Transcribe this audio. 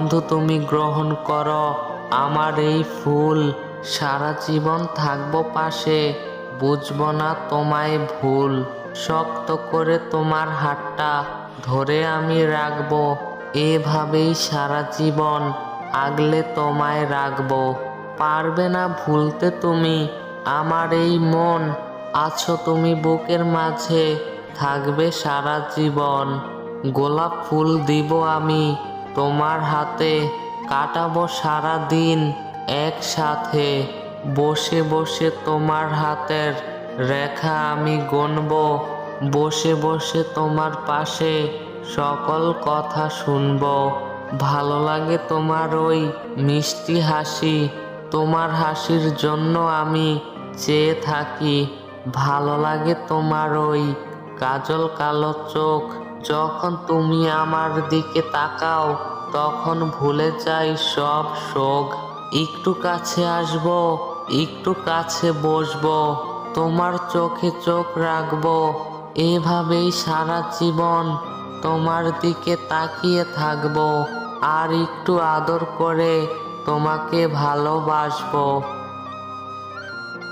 বন্ধু তুমি গ্রহণ করো আমার এই ফুল। সারা জীবন থাকবো পাশে, বুঝবো না তোমায় ভুল। শক্ত করে তোমার হাতটা ধরে আমি রাখবো, এভাবেই সারা জীবন আগলে তোমায় রাখবো। পারবে না ভুলতে তুমি আমার এই মন, আছো তুমি বুকের মাঝে, থাকবে সারা জীবন। গোলাপ ফুল দিব আমি তোমার হাতে, কাটাবো সারা দিন একসাথে। বসে বসে তোমার হাতের রেখা আমি গুনবো, বসে বসে তোমার পাশে সকল কথা শুনবো। ভালো লাগে তোমার ওই মিষ্টি হাসি, তোমার হাসির জন্য আমি চেয়ে থাকি। ভালো লাগে তোমার ওই কাজল কালো চোখ, যখন তুমি আমার দিকে তাকাও তখন ভুলে যাই সব শোক। একটু কাছে আসবো, একটু কাছে বসবো, তোমার চোখে চোখ রাখবো, এভাবেই সারা জীবন তোমার দিকে তাকিয়ে থাকবো। আর একটু আদর করে তোমাকে ভালোবাসবো।